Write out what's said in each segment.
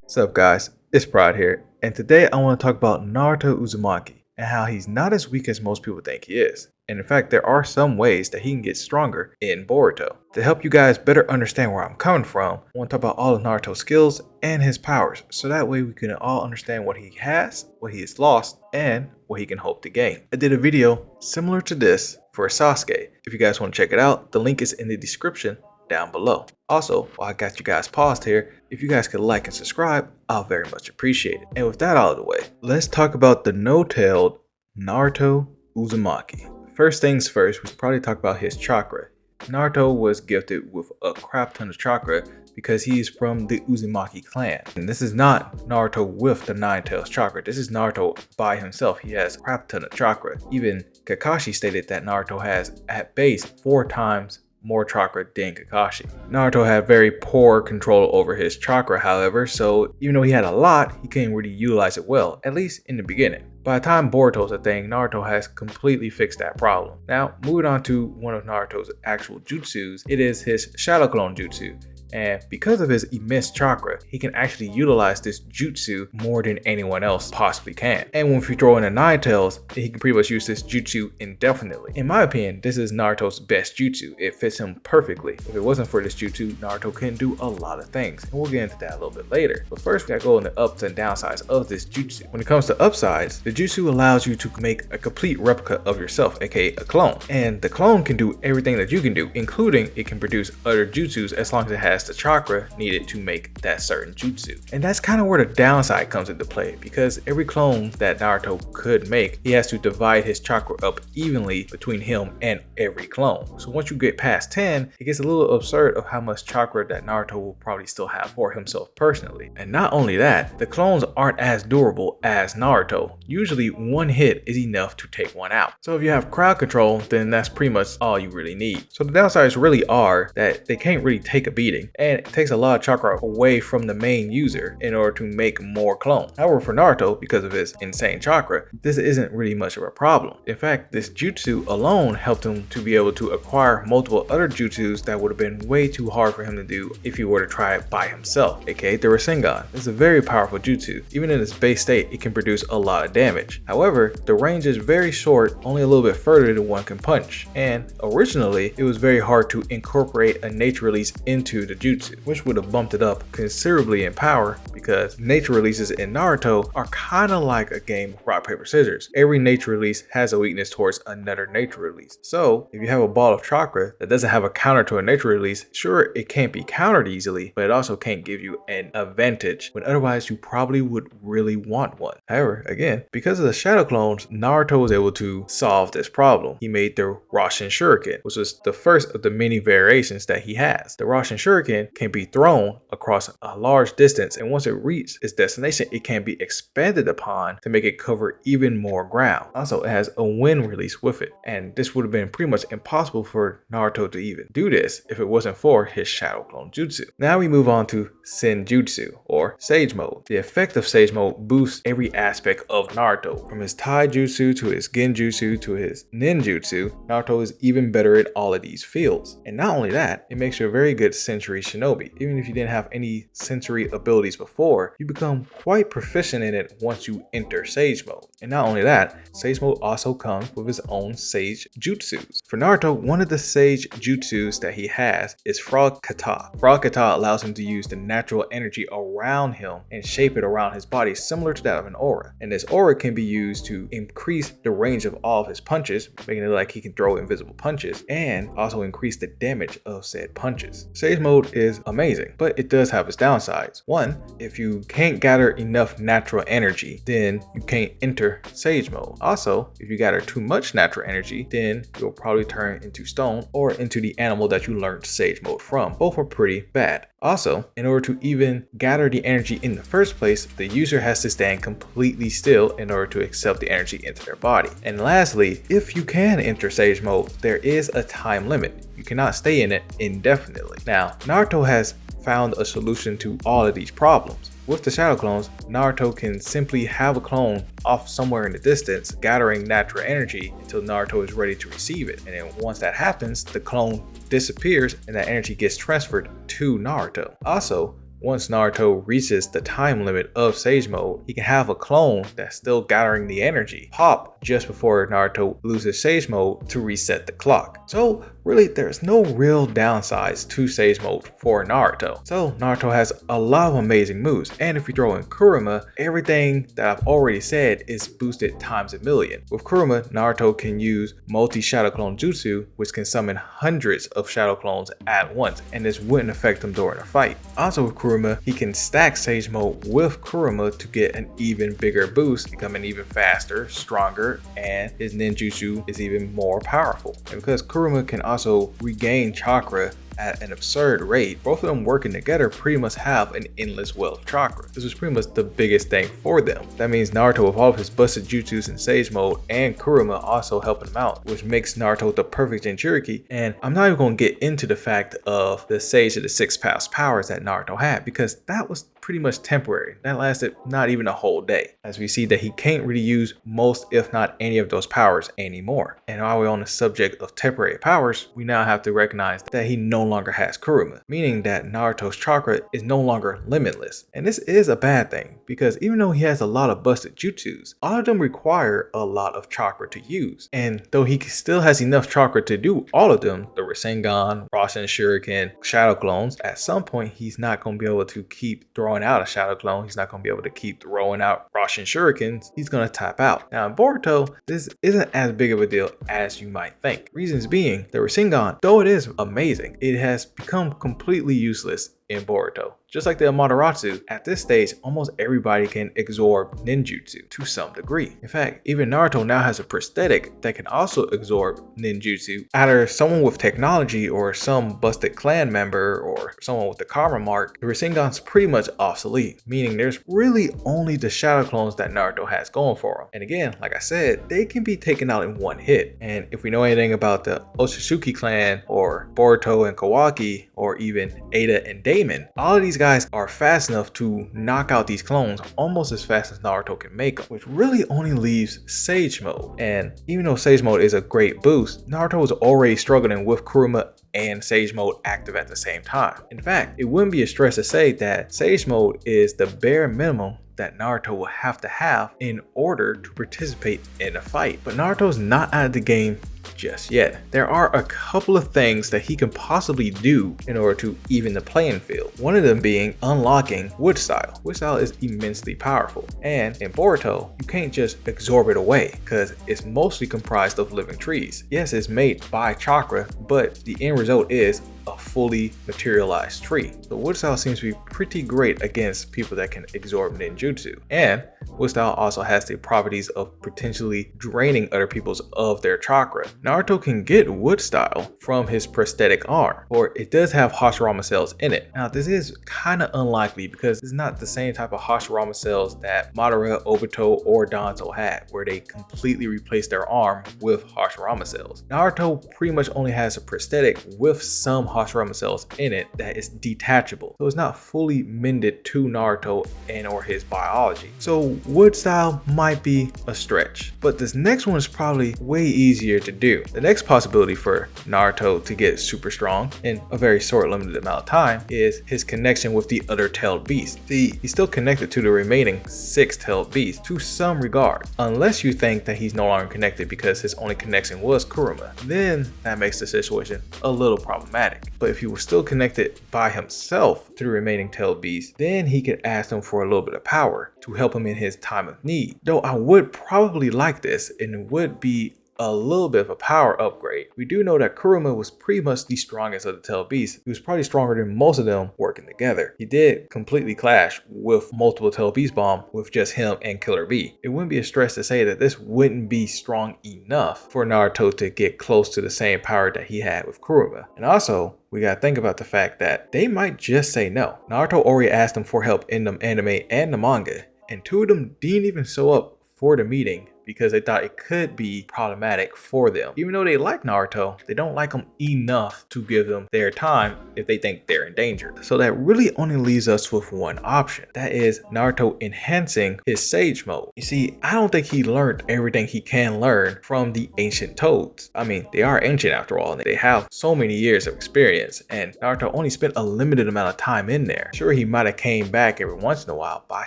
What's up guys, it's Pride here, and today I want to talk about Naruto Uzumaki and how he's not as weak as most people think he is. And in fact, there are some ways that he can get stronger in Boruto. To help you guys better understand where I'm coming from, I want to talk about all of Naruto's skills and his powers, so that way we can all understand what he has, what he has lost, and what he can hope to gain. I did a video similar to this for Sasuke. If you guys want to check it out, the link is in the description down below. Also, while I got you guys paused here, if you guys could like and subscribe, I'll very much appreciate it. And with that out of the way, let's talk about the no-tailed Naruto Uzumaki. First things first, we should probably talk about his chakra. Naruto was gifted with a crap ton of chakra because he's from the Uzumaki clan. And this is not Naruto with the Nine Tails chakra. This is Naruto by himself. He has a crap ton of chakra. Even Kakashi stated that Naruto has at base 4 times more chakra than Kakashi. Naruto had very poor control over his chakra, however, so even though he had a lot, he couldn't really utilize it well, at least in the beginning. By the time Boruto's a thing, Naruto has completely fixed that problem. Now, moving on to one of Naruto's actual jutsus, it is his Shadow Clone Jutsu. And because of his immense chakra, he can actually utilize this jutsu more than anyone else possibly can. And when you throw in a Nine Tails, he can pretty much use this jutsu indefinitely. In my opinion, this is Naruto's best jutsu. It fits him perfectly. If it wasn't for this jutsu, Naruto couldn't do a lot of things. And we'll get into that a little bit later. But first, we gotta go on the ups and downsides of this jutsu. When it comes to upsides, the jutsu allows you to make a complete replica of yourself, aka a clone. And the clone can do everything that you can do, including it can produce other jutsus as long as it has the chakra needed to make that certain jutsu. And that's kind of where the downside comes into play, because every clone that Naruto could make, he has to divide his chakra up evenly between him and every clone. So once you get past 10, it gets a little absurd of how much chakra that Naruto will probably still have for himself personally. And not only that, the clones aren't as durable as Naruto. Usually one hit is enough to take one out. So if you have crowd control, then that's pretty much all you really need. So the downsides really are that they can't really take a beating, and it takes a lot of chakra away from the main user in order to make more clones. However, for Naruto, because of his insane chakra, this isn't really much of a problem. In fact, this jutsu alone helped him to be able to acquire multiple other jutsus that would have been way too hard for him to do if he were to try it by himself, aka the Rasengan. It's a very powerful jutsu. Even in its base state, it can produce a lot of damage. However, the range is very short, only a little bit further than one can punch, and originally, it was very hard to incorporate a nature release into the jutsu, which would have bumped it up considerably in power, because nature releases in Naruto are kind of like a game of rock, paper, scissors. Every nature release has a weakness towards another nature release. So if you have a ball of chakra that doesn't have a counter to a nature release, sure, it can't be countered easily, but it also can't give you an advantage when otherwise you probably would really want one. However, again, because of the shadow clones, Naruto was able to solve this problem. He made the Rasen Shuriken, which was the first of the many variations that he has. The Rasen Shuriken can be thrown across a large distance, and once it reaches its destination, it can be expanded upon to make it cover even more ground. Also, it has a wind release with it, and this would have been pretty much impossible for Naruto to even do this if it wasn't for his Shadow Clone Jutsu. Now we move on to Senjutsu, or Sage Mode. The effect of Sage Mode boosts every aspect of Naruto, from his Taijutsu to his Genjutsu to his Ninjutsu. Naruto is even better in all of these fields. And not only that, it makes you a very good Sensory Shinobi. Even if you didn't have any sensory abilities before, you become quite proficient in it once you enter Sage Mode. And not only that, Sage Mode also comes with his own Sage Jutsus. For Naruto, one of the Sage Jutsus that he has is Frog Kata. Frog Kata allows him to use the natural energy around him and shape it around his body, similar to that of an aura. And this aura can be used to increase the range of all of his punches, making it like he can throw invisible punches, and also increase the damage of said punches. Sage Mode is amazing, but it does have its downsides. One, if you can't gather enough natural energy, then you can't enter Sage Mode. Also, if you gather too much natural energy, then you'll probably turn into stone or into the animal that you learned Sage Mode from. Both are pretty bad. Also, in order to even gather the energy in the first place, the user has to stand completely still in order to accept the energy into their body. And lastly, if you can enter Sage Mode, there is a time limit. You cannot stay in it indefinitely. Now, Naruto has found a solution to all of these problems. With the shadow clones, Naruto can simply have a clone off somewhere in the distance, gathering natural energy until Naruto is ready to receive it. And then once that happens, the clone disappears and that energy gets transferred to Naruto. Also, once Naruto reaches the time limit of Sage Mode, he can have a clone that's still gathering the energy pop just before Naruto loses Sage Mode to reset the clock. So really, there's no real downsides to Sage Mode for Naruto. So Naruto has a lot of amazing moves, and if you throw in Kurama, everything that I've already said is boosted times a million. With Kurama, Naruto can use multi-shadow clone jutsu, which can summon hundreds of shadow clones at once, and this wouldn't affect him during a fight. Also with Kurama, he can stack Sage Mode with Kurama to get an even bigger boost, becoming even faster, stronger, and his ninjutsu is even more powerful. And because Kurama can also regain chakra at an absurd rate, both of them working together pretty much have an endless well of chakra. This was pretty much the biggest thing for them. That means Naruto with all of his busted jutsus in Sage Mode and Kurama also helping him out, which makes Naruto the perfect Jinchuriki. And I'm not even going to get into the fact of the Sage of the Six Past powers that Naruto had, because that was pretty much temporary. That lasted not even a whole day, as we see that he can't really use most, if not any, of those powers anymore. And while we're on the subject of temporary powers, we now have to recognize that he no longer has Kurama, meaning that Naruto's chakra is no longer limitless. And this is a bad thing, because even though he has a lot of busted jutsus, all of them require a lot of chakra to use. And though he still has enough chakra to do all of them, the Rasengan, Rasen Shuriken, Shadow Clones, at some point he's not going to be able to keep throwing out a Shadow Clone. He's not going to be able to keep throwing out Rasen Shurikens. He's going to tap out. Now in Boruto, this isn't as big of a deal as you might think. Reasons being, the Rasengan, though it is amazing, it has become completely useless in Boruto. Just like the Amaterasu, at this stage, almost everybody can absorb ninjutsu to some degree. In fact, even Naruto now has a prosthetic that can also absorb ninjutsu. Either someone with technology or some busted clan member or someone with the karma mark, the Rasengan's pretty much obsolete, meaning there's really only the Shadow Clones that Naruto has going for him. And again, like I said, they can be taken out in one hit. And if we know anything about the Otsutsuki clan or Boruto and Kawaki or even Ada and Damon, all of these guys are fast enough to knock out these clones almost as fast as Naruto can make them, which really only leaves Sage Mode. And even though Sage Mode is a great boost, Naruto was already struggling with Kurama and Sage Mode active at the same time. In fact, it wouldn't be a stretch to say that Sage Mode is the bare minimum that Naruto will have to have in order to participate in a fight. But Naruto's not out of the game just yet. There are a couple of things that he can possibly do in order to even the playing field. One of them being unlocking Wood Style. Wood Style is immensely powerful, and in Boruto, you can't just absorb it away because it's mostly comprised of living trees. Yes, it's made by chakra, but the end result is a fully materialized tree. So Wood Style seems to be pretty great against people that can absorb ninjutsu. And Wood Style also has the properties of potentially draining other people's of their chakra. Naruto can get Wood Style from his prosthetic arm, or it does have Hashirama cells in it. Now this is kind of unlikely because it's not the same type of Hashirama cells that Madara, Obito, or Danzo had, where they completely replaced their arm with Hashirama cells. Naruto pretty much only has a prosthetic with some Hashirama cells in it that is detachable, so it's not fully mended to Naruto and or his biology. So Wood Style might be a stretch, but this next one is probably way easier to do. The next possibility for Naruto to get super strong in a very short limited amount of time is his connection with the other tailed beast. See, he's still connected to the remaining 6 tailed beasts to some regard, unless you think that he's no longer connected because his only connection was Kurama. Then that makes the situation a little problematic. But if he was still connected by himself to the remaining tailed beasts, then he could ask them for a little bit of power to help him in his time of need. Though I would probably like this, and it would be a little bit of a power upgrade. We do know that Kurama was pretty much the strongest of the tailed beasts. He was probably stronger than most of them working together. He did completely clash with multiple tailed beast bomb with just him and Killer Bee. It wouldn't be a stretch to say that this wouldn't be strong enough for Naruto to get close to the same power that he had with Kurama. And also, we gotta think about the fact that they might just say no. Naruto already asked them for help in the anime and the manga, and 2 of them didn't even show up for the meeting because they thought it could be problematic for them. Even though they like Naruto, they don't like him enough to give them their time if they think they're in danger. So that really only leaves us with one option. That is Naruto enhancing his Sage Mode. You see, I don't think he learned everything he can learn from the ancient toads. I mean, they are ancient after all, and they have so many years of experience, and Naruto only spent a limited amount of time in there. Sure, he might have came back every once in a while, but I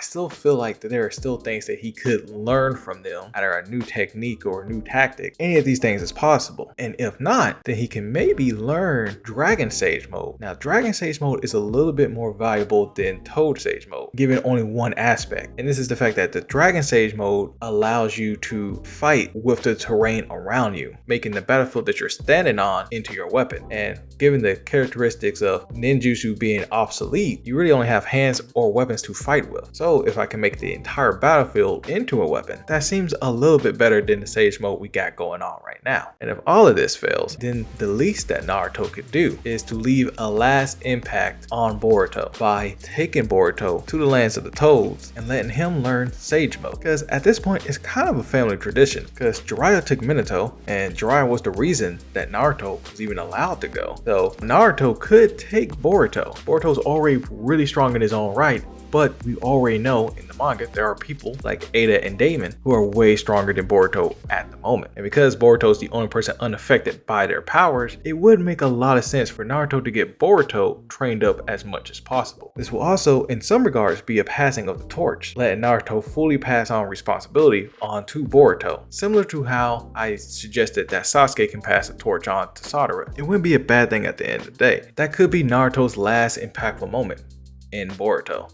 still feel like that there are still things that he could learn from them, either a new technique or a new tactic. Any of these things is possible. And if not, then he can maybe learn Dragon Sage Mode. Now, Dragon Sage Mode is a little bit more valuable than Toad Sage Mode, given only one aspect. And this is the fact that the Dragon Sage Mode allows you to fight with the terrain around you, making the battlefield that you're standing on into your weapon. And given the characteristics of ninjutsu being obsolete, you really only have hands or weapons to fight with. So if I can make the entire battlefield into a weapon, that seems a little bit better than the Sage Mode we got going on right now. And if all of this fails, then the least that Naruto could do is to leave a last impact on Boruto by taking Boruto to the lands of the Toads and letting him learn Sage Mode. Because at this point, it's kind of a family tradition, because Jiraiya took Minato, and Jiraiya was the reason that Naruto was even allowed to go. So Naruto could take Boruto. Boruto's already really strong in his own right, but we already know in the manga there are people like Ada and Damon who are way stronger than Boruto at the moment. And because Boruto is the only person unaffected by their powers, it would make a lot of sense for Naruto to get Boruto trained up as much as possible. This will also, in some regards, be a passing of the torch, letting Naruto fully pass on responsibility onto Boruto. Similar to how I suggested that Sasuke can pass the torch on to Madara. It wouldn't be a bad thing at the end of the day. That could be Naruto's last impactful moment in Boruto.